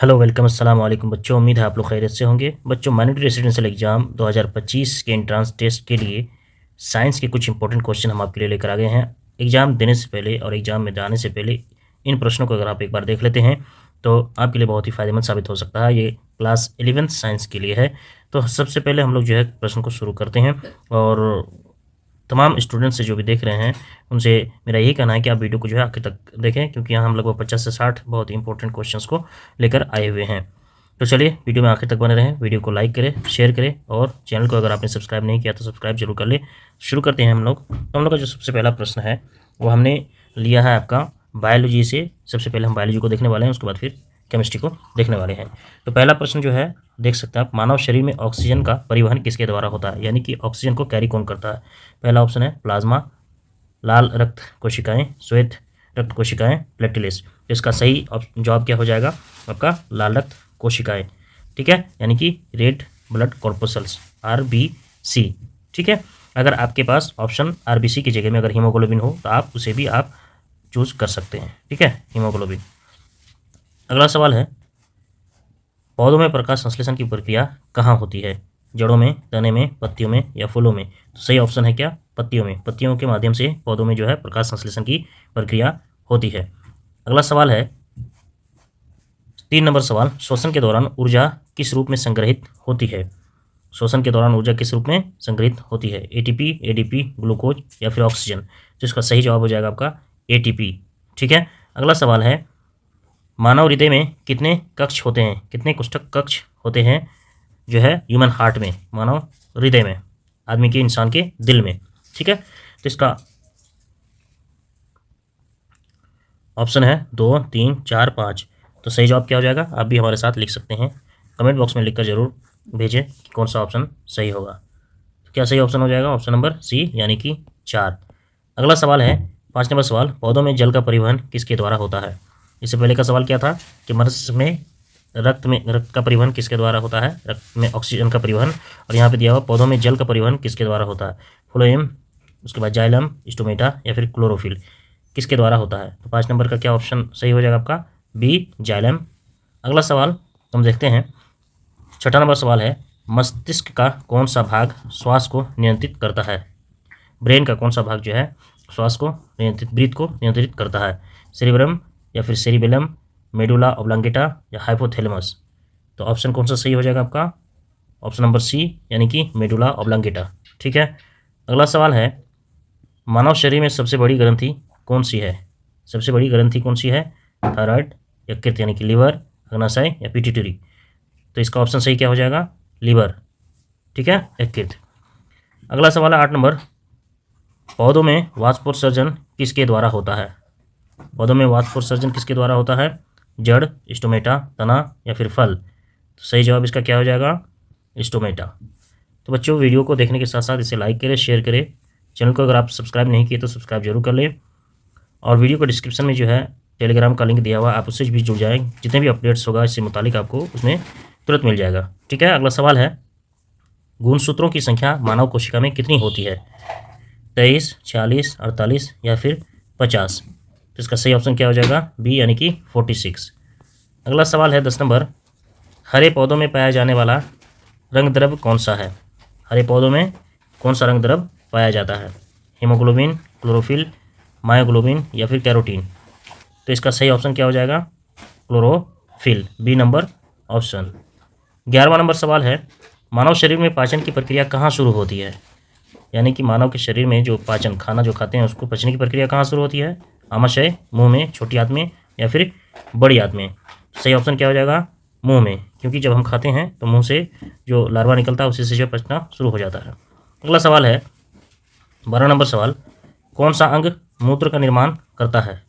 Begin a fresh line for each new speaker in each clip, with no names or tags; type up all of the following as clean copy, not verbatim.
Hello welcome अस्सलाम वालेकुम बच्चों। उम्मीद है आप लोग खैरियत से होंगे। बच्चों, माइनॉरिटी रेसिडेंशियल एग्ज़ाम 2025 के एंट्रेंस टेस्ट के लिए साइंस के कुछ इंपॉर्टेंट क्वेश्चन हम आपके लिए लेकर आ गए हैं। एग्ज़ाम देने से पहले और एग्ज़ाम में जाने से पहले इन प्रश्नों को अगर आप एक बार देख लेते हैं तो आपके लिए बहुत ही फ़ायदेमंद साबित हो सकता है। ये क्लास 11th साइंस के लिए है। तो सबसे पहले हम लोग जो है प्रश्न को शुरू करते हैं और तमाम स्टूडेंट्स से जो भी देख रहे हैं उनसे मेरा यही कहना है कि आप वीडियो को जो है आखिर तक देखें, क्योंकि यहाँ हम लगभग 50 से 60 बहुत ही इंपॉर्टेंट क्वेश्चंस को लेकर आए हुए हैं। तो चलिए वीडियो में आखिर तक बने रहें, वीडियो को लाइक करें, शेयर करें और चैनल को अगर आपने सब्सक्राइब नहीं किया तो सब्सक्राइब जरूर कर ले। शुरू करते हैं हम लोग। तो हम लोग का जो सबसे पहला प्रश्न है वो हमने लिया है आपका बायोलॉजी से। सबसे पहले हम बायोलॉजी को देखने वाले हैं, उसके बाद फिर केमिस्ट्री को देखने वाले हैं। तो पहला प्रश्न जो है देख सकते हैं आप, मानव शरीर में ऑक्सीजन का परिवहन किसके द्वारा होता है, यानी कि ऑक्सीजन को कैरी कौन करता है। पहला ऑप्शन है प्लाज्मा, लाल रक्त कोशिकाएं, श्वेत रक्त कोशिकाएं, प्लेटलेट्स। इसका सही जवाब क्या हो जाएगा आपका लाल रक्त कोशिकाएं। ठीक है, यानी कि रेड ब्लड कॉर्पोसल्स, RBC। ठीक है, अगर आपके पास ऑप्शन RBC की जगह में अगर हीमोग्लोबिन हो तो आप उसे भी आप चूज कर सकते हैं। ठीक है, हीमोग्लोबिन। अगला सवाल है, पौधों में प्रकाश संश्लेषण की प्रक्रिया कहाँ होती है, जड़ों में, तने में, पत्तियों में या फूलों में। तो सही ऑप्शन है क्या पत्तियों में। पत्तियों के माध्यम से पौधों में जो है प्रकाश संश्लेषण की प्रक्रिया होती है। अगला सवाल है 3 नंबर सवाल, श्वसन के दौरान ऊर्जा किस रूप में संग्रहित होती है। श्वसन के दौरान ऊर्जा किस रूप में संग्रहित होती है, ATP, ADP, ग्लूकोज या फिर ऑक्सीजन। तो इसका सही जवाब हो जाएगा आपका ATP। ठीक है, अगला सवाल है, मानव हृदय में कितने कक्ष होते हैं, कितने कुष्ठक कक्ष होते हैं जो है ह्यूमन हार्ट में, मानव हृदय में, आदमी के, इंसान के दिल में। ठीक है, तो इसका ऑप्शन है 2, 3, 4, 5। तो सही जवाब क्या हो जाएगा, आप भी हमारे साथ लिख सकते हैं, कमेंट बॉक्स में लिखकर जरूर भेजें कि कौन सा ऑप्शन सही होगा। तो क्या सही ऑप्शन हो जाएगा, ऑप्शन नंबर C यानी कि 4। अगला सवाल है 5 नंबर सवाल, पौधों में जल का परिवहन किसके द्वारा होता है। इससे पहले का सवाल क्या था कि मनुष्य में रक्त का परिवहन किसके द्वारा होता है, रक्त में ऑक्सीजन का परिवहन। और यहाँ पे दिया हुआ पौधों में जल का परिवहन किसके द्वारा होता है, फ्लोएम, उसके बाद जाइलम, स्टोमेटा या फिर क्लोरोफिल, किसके द्वारा होता है। तो 5 नंबर का क्या ऑप्शन सही हो जाएगा आपका B, जाइलम। अगला सवाल हम देखते हैं, 6ठा नंबर सवाल है, मस्तिष्क का कौन सा भाग श्वास को नियंत्रित करता है। ब्रेन का कौन सा भाग जो है श्वास को नियंत्रित, ब्रीथ को नियंत्रित करता है, सेरिब्रम या फिर सेरिबेलम, मेडुला ऑब्लांगेटा या हाइपोथैलेमस। तो ऑप्शन कौन सा सही हो जाएगा आपका, ऑप्शन नंबर C यानी कि मेडुला ऑब्लांगेटा। ठीक है, अगला सवाल है, मानव शरीर में सबसे बड़ी ग्रंथि कौन सी है। सबसे बड़ी ग्रंथि कौन सी है, थायराइड, यकृत यानी कि लीवर, अग्नाशय या पिट्यूटरी। तो इसका ऑप्शन सही क्या हो जाएगा, लीवर। ठीक है, यकृत। अगला सवाल है 8 नंबर, पौधों में वाष्पोत्सर्जन किसके द्वारा होता है। पौधों में वाष्पोत्सर्जन किसके द्वारा होता है, जड़, स्टोमेटा, तना या फिर फल। तो सही जवाब इसका क्या हो जाएगा, स्टोमेटा। तो बच्चों, वीडियो को देखने के साथ साथ इसे लाइक करें, शेयर करें। चैनल को अगर आप सब्सक्राइब नहीं किए तो सब्सक्राइब जरूर कर लें और वीडियो को डिस्क्रिप्शन में जो है टेलीग्राम का लिंक दिया हुआ, आप उससे भी जुड़ जाएँ। जितने भी अपडेट्स होगा इससे मुतालिक आपको उसमें तुरंत मिल जाएगा। ठीक है, अगला सवाल है, गुणसूत्रों की संख्या मानव कोशिका में कितनी होती है, 23, 46, 48 या फिर 50। तो इसका सही ऑप्शन क्या हो जाएगा, B यानी कि 46। अगला सवाल है 10 नंबर, हरे पौधों में पाया जाने वाला रंग द्रव्य कौन सा है। हरे पौधों में कौन सा रंग द्रव्य पाया जाता है, हीमोग्लोबिन, क्लोरोफिल, मायोग्लोबिन या फिर कैरोटीन। तो इसका सही ऑप्शन क्या हो जाएगा, क्लोरोफिल, B नंबर ऑप्शन। 11वां नंबर सवाल है, मानव शरीर में पाचन की प्रक्रिया कहाँ शुरू होती है, यानी कि मानव के शरीर में जो पाचन, खाना जो खाते हैं उसको पचने की प्रक्रिया कहाँ शुरू होती है, आमाशय, मुंह में, छोटी आंत में या फिर बड़ी आंत में। सही ऑप्शन क्या हो जाएगा, मुंह में, क्योंकि जब हम खाते हैं तो मुंह से जो लार्वा निकलता है उसी से जो पचना शुरू हो जाता है। अगला सवाल है 12 नंबर सवाल, कौन सा अंग मूत्र का निर्माण करता है,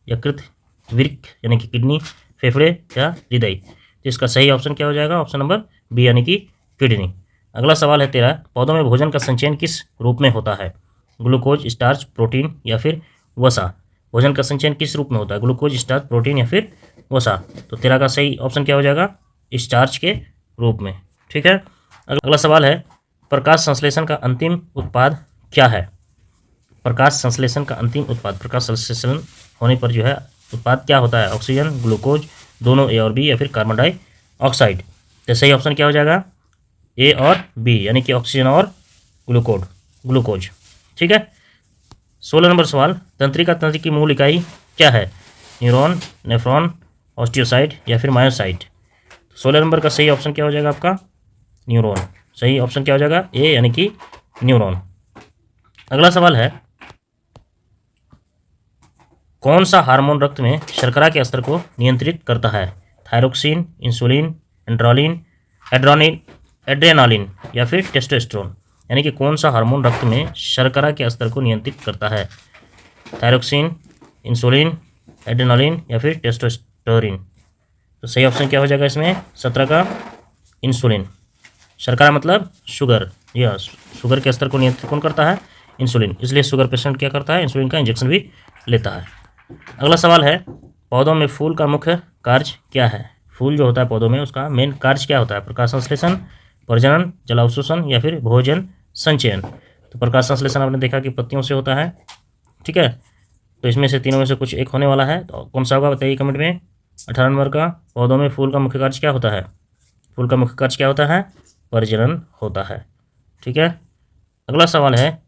यकृत, वृक्क यानी कि किडनी, फेफड़े या हृदय। तो इसका सही ऑप्शन क्या हो जाएगा, ऑप्शन नंबर B यानी कि किडनी। अगला सवाल है 13, पौधों में भोजन का संचयन किस रूप में होता है, ग्लूकोज, स्टार्च, प्रोटीन या फिर वसा। भोजन का संचयन किस रूप में होता है, ग्लूकोज, स्टार्च, प्रोटीन या फिर वसा। तो 13 का सही ऑप्शन क्या हो जाएगा, स्टार्च के रूप में। ठीक है, अगला सवाल है, प्रकाश संश्लेषण का अंतिम उत्पाद क्या है। प्रकाश संश्लेषण का अंतिम उत्पाद, प्रकाश संश्लेषण होने पर जो है उत्पाद क्या होता है, ऑक्सीजन, ग्लूकोज, दोनों ए और बी, या फिर कार्बन डाइऑक्साइड। तो सही ऑप्शन क्या हो जाएगा? ए और बी, यानी कि ऑक्सीजन और ग्लूकोज। ठीक है। 16 नंबर सवाल, तंत्रिका तंत्र की मूल इकाई क्या है? न्यूरॉन, नेफ्रॉन, ऑस्टियोसाइट या फिर मायोसाइट। 16 नंबर का सही ऑप्शन क्या हो जाएगा आपका? न्यूरॉन। सही ऑप्शन क्या हो जाएगा? ए, यानी कि न्यूरॉन। अगला सवाल है, कौन सा हार्मोन रक्त में शर्करा के स्तर को नियंत्रित करता है? थायरोक्सिन, इंसुलिन, एड्रेनालिन या फिर टेस्टोस्टेरोन। यानी कि कौन सा हार्मोन रक्त में शर्करा के स्तर को नियंत्रित करता है? थायरोक्सिन, इंसुलिन, एड्रेनालिन या फिर टेस्टोस्टेरोन। तो सही ऑप्शन क्या हो जाएगा इसमें? 17 का इंसुलिन। शर्करा मतलब शुगर, या शुगर के स्तर को नियंत्रित कौन करता है? इंसुलिन। इसलिए शुगर पेशेंट क्या करता है? इंसुलिन का इंजेक्शन भी लेता है। अगला सवाल है, पौधों में फूल का मुख्य कार्य क्या है? फूल जो होता है पौधों में, उसका मेन कार्य क्या होता है? प्रकाश संश्लेषण, प्रजनन, जलावशोषण या फिर भोजन संचयन। तो प्रकाश संश्लेषण आपने देखा कि पत्तियों से होता है। ठीक है। तो इसमें से तीनों में से कुछ एक होने वाला है, तो कौन सा होगा बताइए कमेंट में। 18 नंबर का, पौधों में फूल का मुख्य कार्य क्या होता है? फूल का मुख्य कार्य क्या होता है? प्रजनन होता है। ठीक है। अगला सवाल है,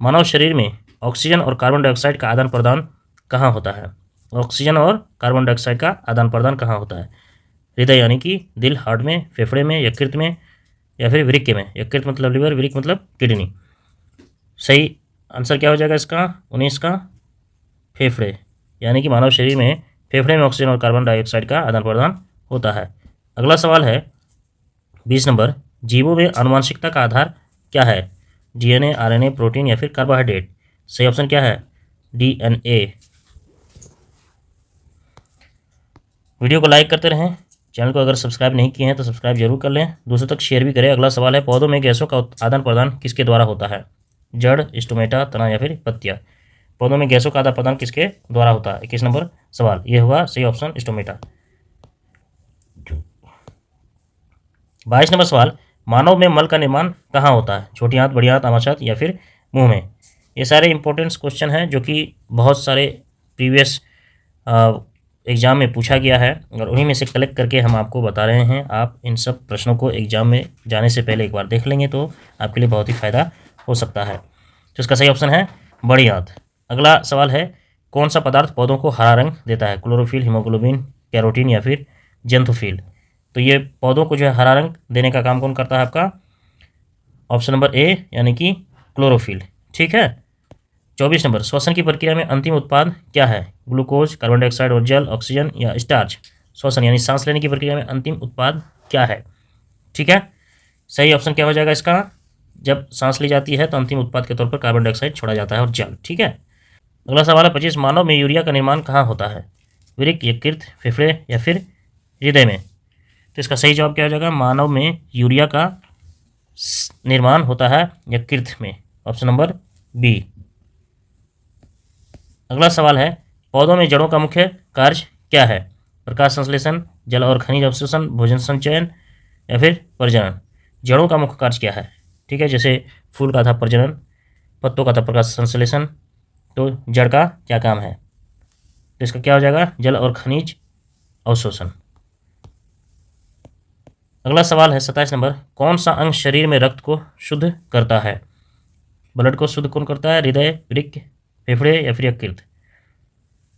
मानव शरीर में ऑक्सीजन और कार्बन डाइऑक्साइड का आदान प्रदान कहाँ होता है? ऑक्सीजन और कार्बन डाइऑक्साइड का आदान प्रदान कहाँ होता है? हृदय यानी कि दिल, हार्ट में, फेफड़े में, यकृत में या फिर वृक्क में। यकृत मतलब लिवर, वृक्क मतलब किडनी। सही आंसर क्या हो जाएगा इसका? 19 का फेफड़े। यानी कि मानव शरीर में फेफड़े में ऑक्सीजन और कार्बन डाइऑक्साइड का आदान प्रदान होता है। अगला सवाल है 20 नंबर, जीवों में आनुवंशिकता का आधार क्या है? डीएनए, आरएनए, प्रोटीन या फिर कार्बोहाइड्रेट। सही ऑप्शन क्या है? डीएनए। वीडियो को लाइक करते रहें, चैनल को अगर सब्सक्राइब नहीं किए हैं तो सब्सक्राइब जरूर कर लें, दूसरों तक शेयर भी करें। अगला सवाल है, पौधों में गैसों का आदान प्रदान किसके द्वारा होता है? जड़, स्टोमेटा, तना या फिर पत्तियां। पौधों में गैसों का आदान प्रदान किसके द्वारा होता है? 21 नंबर सवाल, ये हुआ सही ऑप्शन स्टोमेटा। 22 नंबर सवाल, मानव में मल का निर्माण कहाँ होता है? छोटी आंत, बड़ी आंत, आमाशय या फिर मुंह में। ये सारे इंपॉर्टेंट क्वेश्चन हैं जो कि बहुत सारे प्रीवियस एग्ज़ाम में पूछा गया है, और उन्हीं में से कलेक्ट करके हम आपको बता रहे हैं। आप इन सब प्रश्नों को एग्ज़ाम में जाने से पहले एक बार देख लेंगे तो आपके लिए बहुत ही फ़ायदा हो सकता है। तो इसका सही ऑप्शन है बड़ी आंत। अगला सवाल है, कौन सा पदार्थ पौधों को हरा रंग देता है? क्लोरोफिल, हीमोग्लोबिन, कैरोटीन या फिर जेंथोफिल। तो ये पौधों को जो है हरा रंग देने का काम कौन करता है आपका? ऑप्शन नंबर ए, यानी कि क्लोरोफिल। ठीक है। 24 नंबर, श्वसन की प्रक्रिया में अंतिम उत्पाद क्या है? ग्लूकोज, कार्बन डाइऑक्साइड और जल, ऑक्सीजन या स्टार्च। श्वसन यानी सांस लेने की प्रक्रिया में अंतिम उत्पाद क्या है? ठीक है। सही ऑप्शन क्या हो जाएगा इसका? जब सांस ली जाती है तो अंतिम उत्पाद के तौर पर कार्बन डाइऑक्साइड छोड़ा जाता है और जल। ठीक है। अगला सवाल है 25, मानव में यूरिया का निर्माण कहाँ होता है? वृक्क, यकृत, फेफड़े या फिर हृदय में। तो इसका सही जवाब क्या हो जाएगा? मानव में यूरिया का निर्माण होता है यकृत में। Option number B. अगला सवाल है, पौधों में जड़ों का मुख्य कार्य क्या है? प्रकाश संश्लेषण, जल और खनिज अवशोषण, भोजन संचयन या फिर प्रजनन। जड़ों का मुख्य कार्य क्या है? ठीक है। जैसे फूल का था प्रजनन, पत्तों का था प्रकाश संश्लेषण, तो जड़ का क्या काम है? तो इसका क्या हो जाएगा? जल और खनिज अवशोषण। अगला सवाल है 27 नंबर, कौन सा अंग शरीर में रक्त को शुद्ध करता है? ब्लड को शुद्ध कौन करता है? हृदय, वृक्क, फेफड़े या फिर यकृत।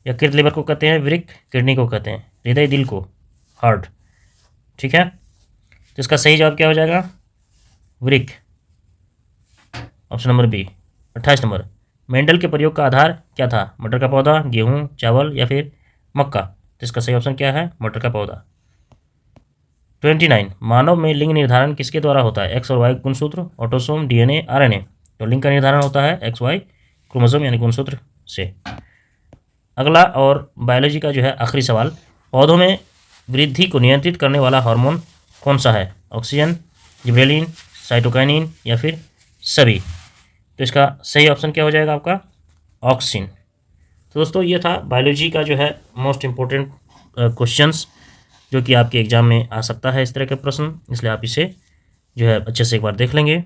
यकृत लिवर को कहते हैं, वृक्क किडनी को कहते हैं, हृदय दिल को, हार्ट। ठीक है। तो इसका सही जवाब क्या हो जाएगा? वृक्क। Option number B. 28 number, Mendel के प्रयोग का आधार क्या था? मटर का पौधा, गेहूं, चावल या फिर मक्का। तो इसका सही ऑप्शन क्या है? मटर का पौधा। 29, मानव में लिंग निर्धारण किसके द्वारा होता है? एक्स और वाई गुणसूत्र, ऑटोसोम, डीएनए, आरएनए। तो लिंग का निर्धारण होता है एक्स वाई क्रोमोसोम यानी गुणसूत्र से। अगला और बायोलॉजी का जो है आखिरी सवाल, पौधों में वृद्धि को नियंत्रित करने वाला हार्मोन कौन सा है? ऑक्सीजन, जिब्रेलिन, साइटोकाइनिन या फिर सभी। तो इसका सही ऑप्शन क्या हो जाएगा आपका? ऑक्सीन। तो दोस्तों ये था बायोलॉजी का जो है मोस्ट इम्पोर्टेंट क्वेश्चंस जो कि आपके एग्ज़ाम में आ सकता है इस तरह के प्रश्न, इसलिए आप इसे जो है अच्छे से एक बार देख लेंगे।